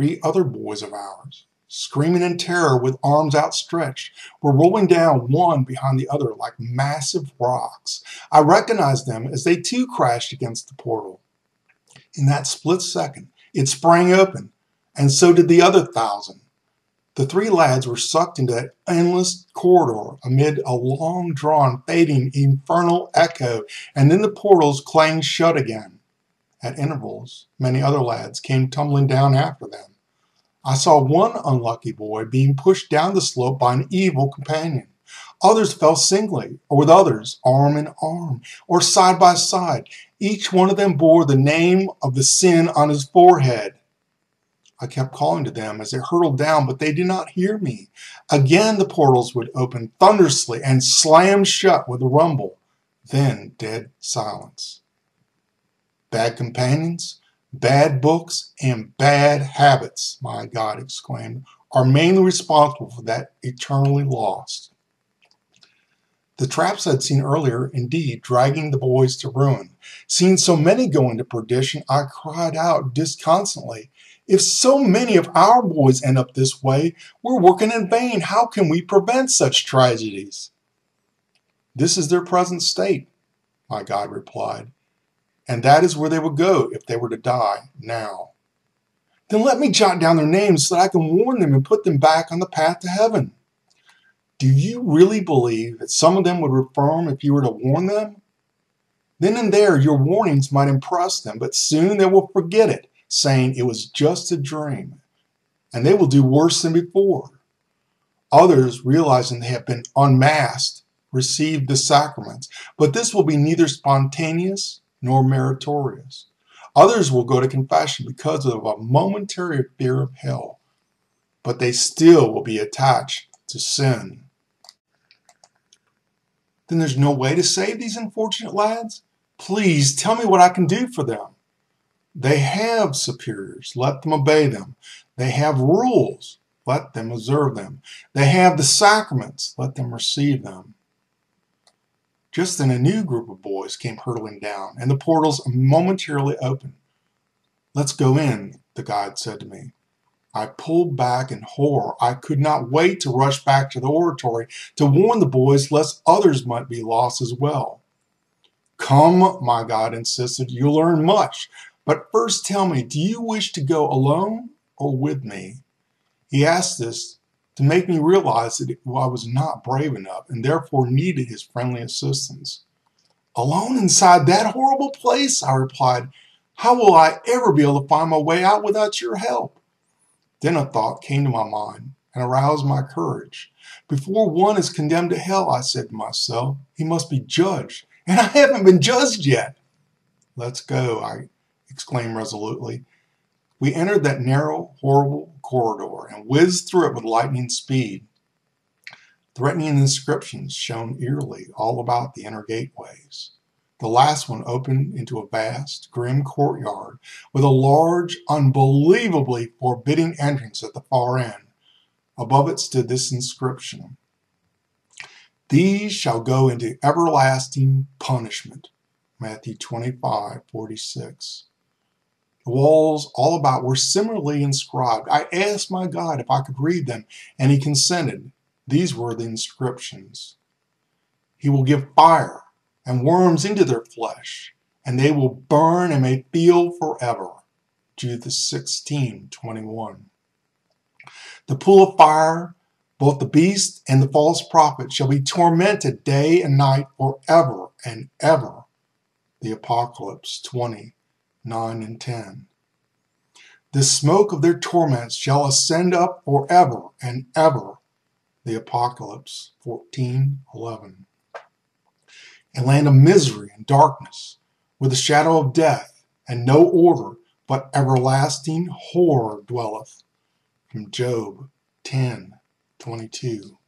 3 other boys of ours, screaming in terror with arms outstretched, were rolling down one behind the other like massive rocks. I recognized them as they too crashed against the portal. In that split second, it sprang open, and so did the other 1,000. The 3 lads were sucked into that endless corridor amid a long-drawn, fading, infernal echo, and then the portals clanged shut again. At intervals, many other lads came tumbling down after them. I saw one unlucky boy being pushed down the slope by an evil companion. Others fell singly, or with others, arm in arm, or side by side. Each one of them bore the name of the sin on his forehead. I kept calling to them as they hurtled down, but they did not hear me. Again the portals would open thunderously and slam shut with a rumble. Then dead silence. Bad companions, bad books, and bad habits, my God exclaimed, are mainly responsible for that eternally lost. The traps I'd seen earlier, indeed, dragging the boys to ruin. Seeing so many go into perdition, I cried out disconsolately, if so many of our boys end up this way, we're working in vain. How can we prevent such tragedies? This is their present state, my God replied, and that is where they would go if they were to die now. Then let me jot down their names so that I can warn them and put them back on the path to heaven. Do you really believe that some of them would reform if you were to warn them? Then and there your warnings might impress them, but soon they will forget it, saying it was just a dream, and they will do worse than before. Others, realizing they have been unmasked, receive the sacraments, but this will be neither spontaneous nor meritorious. Others will go to confession because of a momentary fear of hell, but they still will be attached to sin. Then there's no way to save these unfortunate lads? Please tell me what I can do for them. They have superiors, let them obey them. They have rules, let them observe them. They have the sacraments, let them receive them. Just then a new group of boys came hurtling down, and the portals momentarily opened. Let's go in, the guide said to me. I pulled back in horror. I could not wait to rush back to the oratory to warn the boys lest others might be lost as well. Come, my God insisted, you'll learn much. But first tell me, do you wish to go alone or with me? He asked this to make me realize that I was not brave enough and therefore needed his friendly assistance. Alone inside that horrible place, I replied. How will I ever be able to find my way out without your help? Then a thought came to my mind and aroused my courage. Before one is condemned to hell, I said to myself, he must be judged, and I haven't been judged yet. Let's go, I exclaimed resolutely. We entered that narrow, horrible corridor and whizzed through it with lightning speed. Threatening inscriptions shone eerily all about the inner gateways. The last one opened into a vast, grim courtyard with a large, unbelievably forbidding entrance at the far end. Above it stood this inscription: These shall go into everlasting punishment. Matthew 25:46. The walls all about were similarly inscribed. I asked my God if I could read them, and he consented. These were the inscriptions: He will give fire and worms into their flesh, and they will burn and may feel forever. Jude 16:21. The pool of fire, both the beast and the false prophet, shall be tormented day and night forever and ever. The Apocalypse 20:9 and 10. The smoke of their torments shall ascend up forever and ever. The Apocalypse 14:11. A land of misery and darkness, with the shadow of death, and no order, but everlasting horror dwelleth. From Job 10:22.